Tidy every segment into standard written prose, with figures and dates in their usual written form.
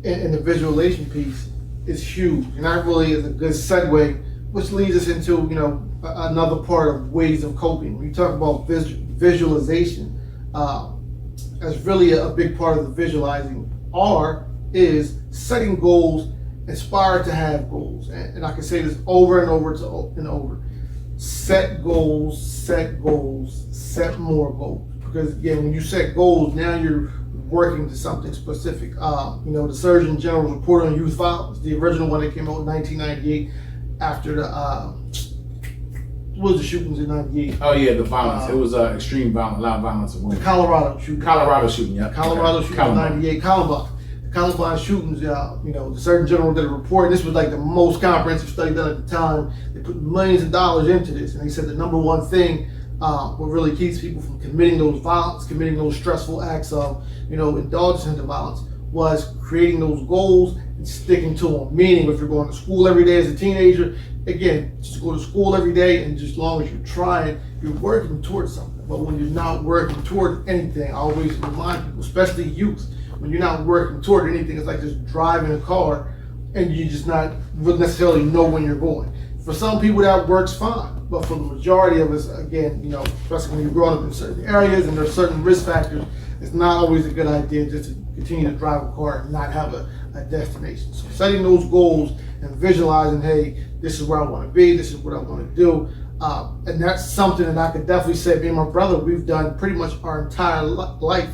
and the visualization piece is huge, and that really is a good segue, which leads us into another part of ways of coping. When you talk about visualization, that's really a big part of the visualizing. Is setting goals, inspired to have goals, and I can say this over and over and over. Set goals, set goals, set more goals. Because again, when you set goals, now you're working to something specific. The Surgeon General's report on youth violence, the original one that came out in 1998 after the shootings in 98. Oh yeah, the violence. It was extreme violence, a lot of violence. The Colorado shooting. Yeah. Colorado shooting in 98. Columbine shootings, the Surgeon General did a report, and this was like the most comprehensive study done at the time. They put millions of dollars into this, and they said the number one thing what really keeps people from committing those stressful acts of, indulgence into violence was creating those goals and sticking to them. Meaning, if you're going to school every day as a teenager, again, just go to school every day, and just as long as you're trying, you're working towards something. But when you're not working toward anything, I always remind people, especially youth, when you're not working toward anything, it's like just driving a car and you just not necessarily know when you're going. For some people that works fine, but for the majority of us, again, especially when you're growing up in certain areas and there's certain risk factors, it's not always a good idea just to continue to drive a car and not have a destination. So setting those goals and visualizing, hey, this is where I want to be, this is what I want to do. And that's something that I could definitely say, me and my brother, we've done pretty much our entire life.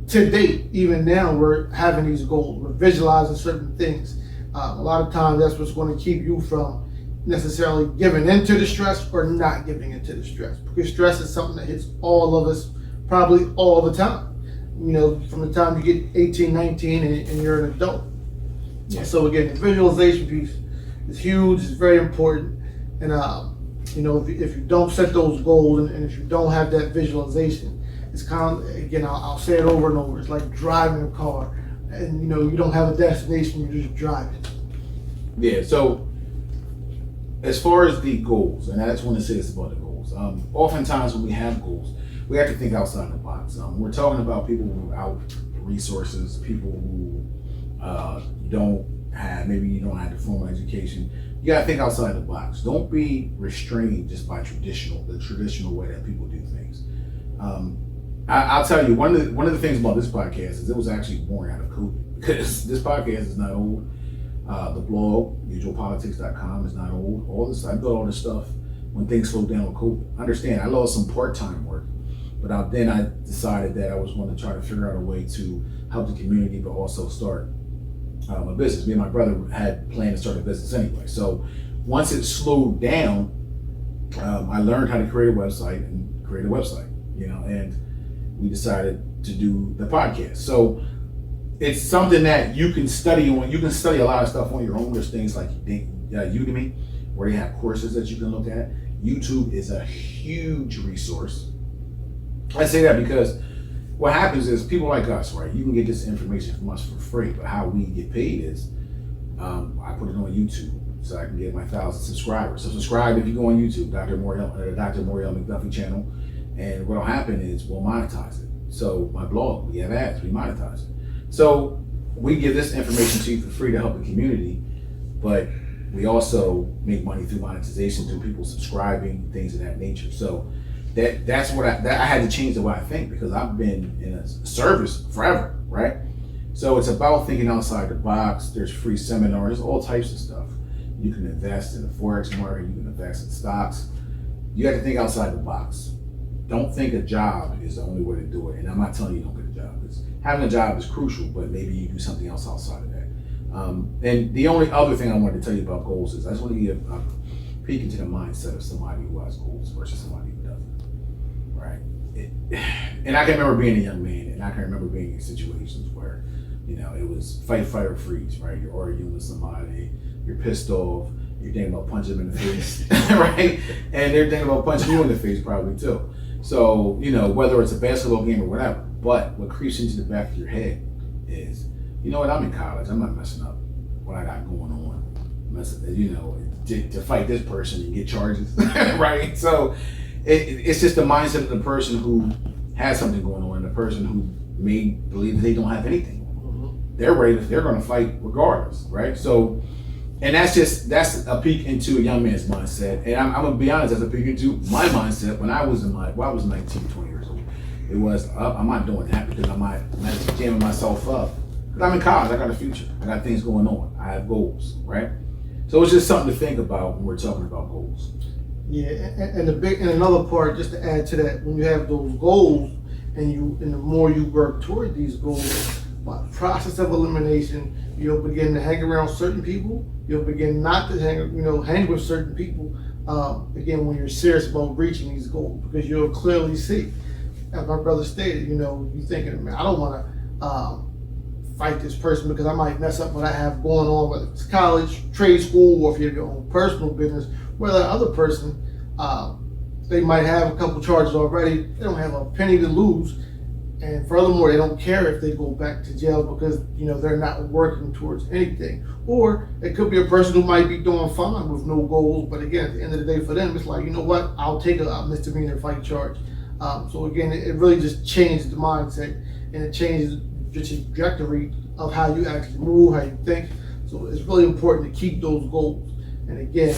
To date, even now, we're having these goals. We're visualizing certain things. A lot of times, that's what's going to keep you from necessarily giving into the stress or not giving into the stress. Because stress is something that hits all of us probably all the time. From the time you get 18, 19, and you're an adult. Yeah. So again, the visualization piece is huge. It's very important. And if you don't set those goals and if you don't have that visualization, it's kind of, again, I'll say it over and over. It's like driving a car, and you don't have a destination. You're just driving. Yeah. So as far as the goals, and I just want to say this about the goals. Oftentimes when we have goals, we have to think outside the box. We're talking about people without resources, people who maybe you don't have the formal education. You gotta think outside the box. Don't be restrained just by the traditional way that people do things. I'll tell you, one of the things about this podcast is it was actually born out of COVID, because this podcast is not old. The blog, usualpolitics.com, is not old. All this, I built all this stuff when things slowed down with COVID. Understand, I lost some part-time work, but then I decided that I was going to try to figure out a way to help the community, but also start a business. Me and my brother had planned to start a business anyway. So once it slowed down, I learned how to create a website, and we decided to do the podcast. So it's something that you can study on. You can study a lot of stuff on your own. There's things like Udemy, where they have courses that you can look at. YouTube is a huge resource. I say that because what happens is people like us, right? You can get this information from us for free, but how we get paid is I put it on YouTube so I can get my 1,000 subscribers. So subscribe if you go on YouTube, Dr. Moriel McDuffy channel, and what'll happen is we'll monetize it. So my blog, we have ads, we monetize it. So we give this information to you for free to help the community, but we also make money through monetization, through people subscribing, things of that nature. So that's what I had to change the way I think, because I've been in a service forever, right? So it's about thinking outside the box. There's free seminars, all types of stuff. You can invest in the Forex market, you can invest in stocks. You have to think outside the box. Don't think a job is the only way to do it. And I'm not telling you don't get a job, because having a job is crucial, but maybe you do something else outside of that. And the only other thing I wanted to tell you about goals is I just want to give a peek into the mindset of somebody who has goals versus somebody who doesn't, right? And I can remember being a young man, and I can remember being in situations where, it was fight, fight, or freeze, right? You're arguing with somebody, you're pissed off, you're thinking about punching them in the face, right? And they're thinking about punching you in the face probably too. So, whether it's a basketball game or whatever, but what creeps into the back of your head is, you know what, I'm in college, I'm not messing up what I got going on, to fight this person and get charges, right? So it's just the mindset of the person who has something going on, and the person who may believe that they don't have anything. they're ready. They're going to fight regardless, right? So, and that's a peek into a young man's mindset. And I'm gonna be honest, as a peek into my mindset when I was 19, 20 years old, it was I'm not doing that because I'm not jamming myself up. Because I'm in college, I got a future, I got things going on, I have goals, right? So it's just something to think about when we're talking about goals. Yeah, and another part, just to add to that, when you have those goals and the more you work toward these goals, by the process of elimination, you'll begin to hang around certain people. You'll begin not to hang with certain people. Again, when you're serious about reaching these goals, because you'll clearly see, as my brother stated, you're thinking, man, I don't want to fight this person because I might mess up what I have going on, whether it's college, trade school, or if you have your own personal business. Where the other person, they might have a couple charges already. They don't have a penny to lose. And furthermore, they don't care if they go back to jail because, they're not working towards anything. Or it could be a person who might be doing fine with no goals, but again, at the end of the day for them, it's like, you know what, I'll take a misdemeanor fight charge. So again, it really just changes the mindset and it changes the trajectory of how you actually move, how you think. So it's really important to keep those goals. And again,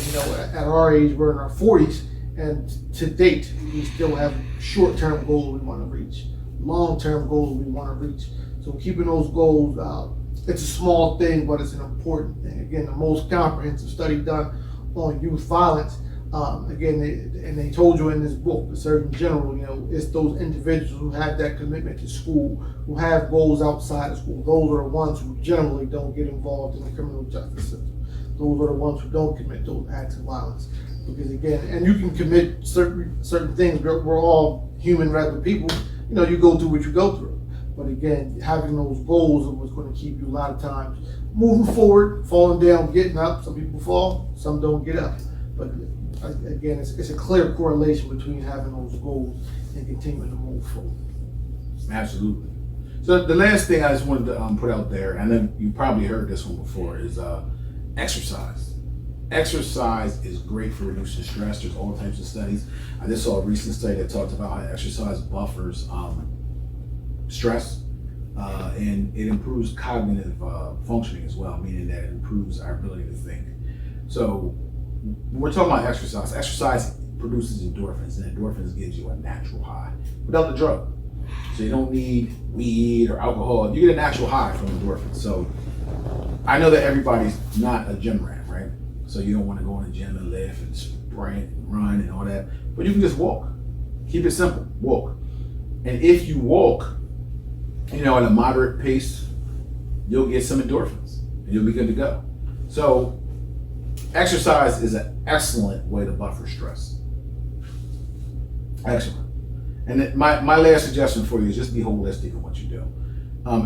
at our age, we're in our 40s, and to date, we still have short-term goals we want to reach, long-term goals we want to reach. So keeping those goals, it's a small thing, but it's an important thing. Again, the most comprehensive study done on youth violence, they told you in this book, the Surgeon General, it's those individuals who have that commitment to school, who have goals outside of school. Those are the ones who generally don't get involved in the criminal justice system. Those are the ones who don't commit those acts of violence. Because again, and you can commit certain things. We're all human, regular people. You go through what you go through. But again, having those goals is what's going to keep you a lot of times moving forward, falling down, getting up. Some people fall, some don't get up. But again, it's a clear correlation between having those goals and continuing to move forward. Absolutely. So the last thing I just wanted to put out there, and then you probably heard this one before, is exercise. Exercise is great for reducing stress. There's all types of studies. I just saw a recent study that talked about how exercise buffers stress, and it improves cognitive functioning as well, meaning that it improves our ability to think. So when we're talking about exercise produces endorphins, and endorphins gives you a natural high without the drug. So you don't need weed or alcohol. You get a natural high from endorphins. So I know that everybody's not a gym rat, right? So you don't want to go in the gym and lift and sprint and run and all that. But you can just walk. Keep it simple. Walk. And if you walk, at a moderate pace, you'll get some endorphins and you'll be good to go. So exercise is an excellent way to buffer stress. Excellent. And my last suggestion for you is just be holistic in what you do.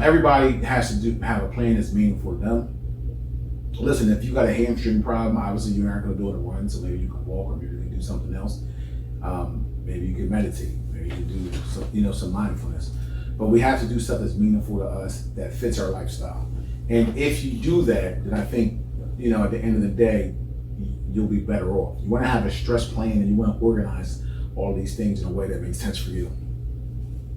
Everybody has to have a plan that's meaningful to them. Listen, if you got a hamstring problem, obviously you aren't going to do it a run, so maybe you can walk, or maybe you can do something else. Maybe you can meditate, maybe you can do some mindfulness. But we have to do stuff that's meaningful to us, that fits our lifestyle. And if you do that, then I think, at the end of the day, you'll be better off. You want to have a stress plan, and you want to organize all these things in a way that makes sense for you.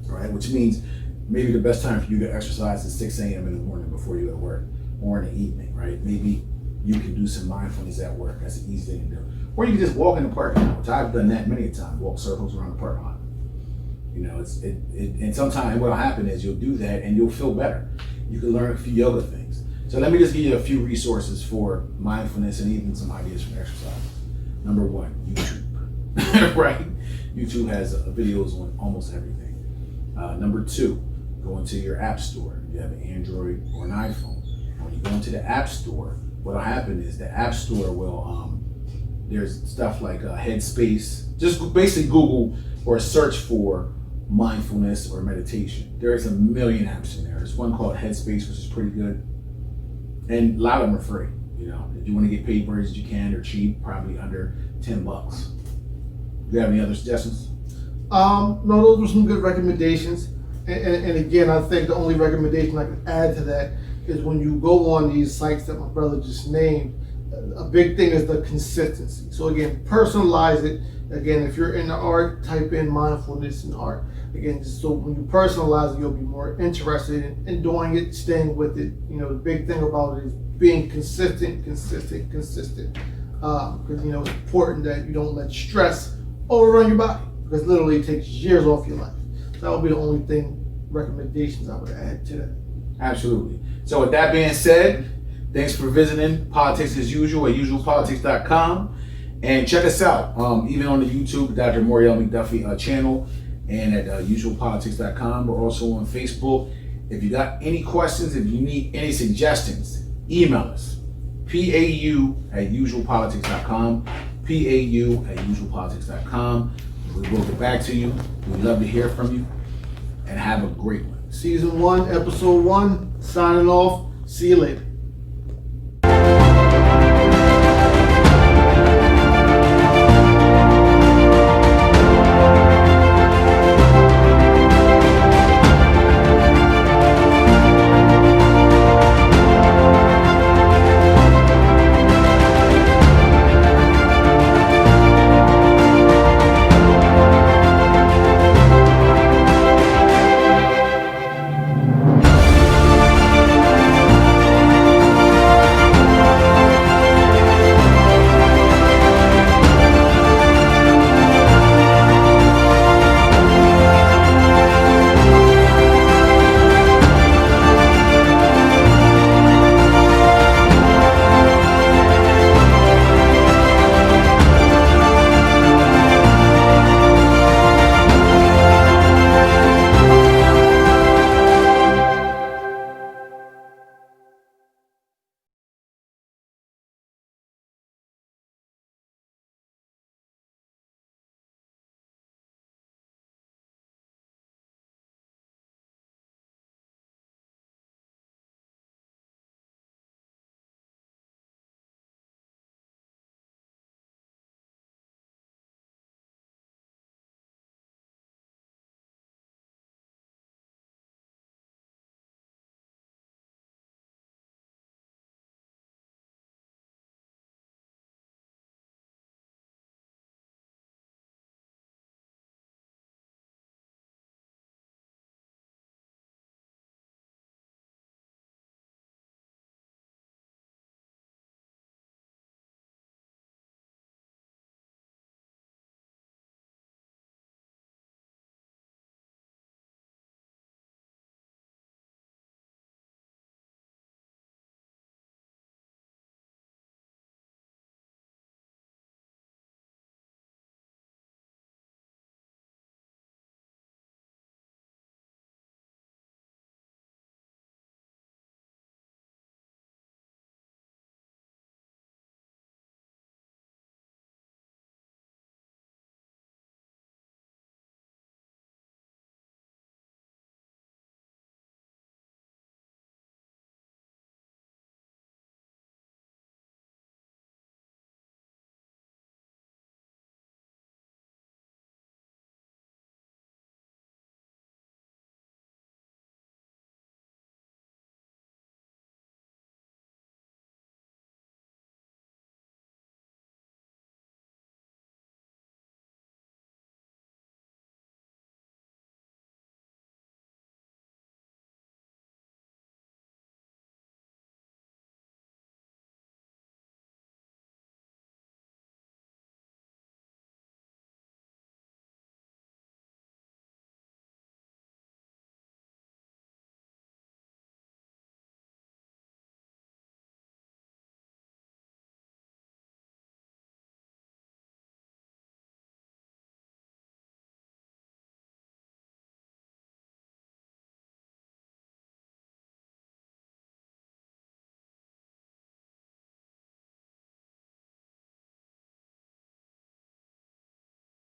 All right, which means maybe the best time for you to exercise is 6 a.m. in the morning before you go to work, or in the evening, right? Maybe you can do some mindfulness at work. That's an easy thing to do. Or you can just walk in the parking lot, which I've done that many a time, walk circles around the parking lot. And sometimes what'll happen is you'll do that and you'll feel better. You can learn a few yoga things. So let me just give you a few resources for mindfulness and even some ideas for exercise. Number 1, YouTube, right? YouTube has videos on almost everything. Number 2, go into your app store. If you have an Android or an iPhone. When you go into the app store, what'll happen is the app store will, there's stuff like Headspace. Just basically Google or search for mindfulness or meditation. There's a million apps in there. There's one called Headspace, which is pretty good. And a lot of them are free. If you want to get paid versions, you can. They're cheap, probably under $10. Do you have any other suggestions? No, those were some good recommendations. And again, I think the only recommendation I can add to that is when you go on these sites that my brother just named, a big thing is the consistency. So again, personalize it. Again, if you're into art, type in mindfulness and art. Again, just so when you personalize it, you'll be more interested in doing it, staying with it. You know, the big thing about it is being consistent. Because it's important that you don't let stress overrun your body, because literally it takes years off your life. So that would be the only recommendations I would add to that. Absolutely. So with that being said, thanks for visiting Politics as Usual at usualpolitics.com. And check us out, even on the YouTube, Dr. Moriel McDuffy channel, and at usualpolitics.com. We're also on Facebook. If you got any questions, if you need any suggestions, email us, pau@usualpolitics.com, pau@usualpolitics.com. We will get back to you. We'd love to hear from you, and have a great one. Season 1, Episode 1, signing off. See you later.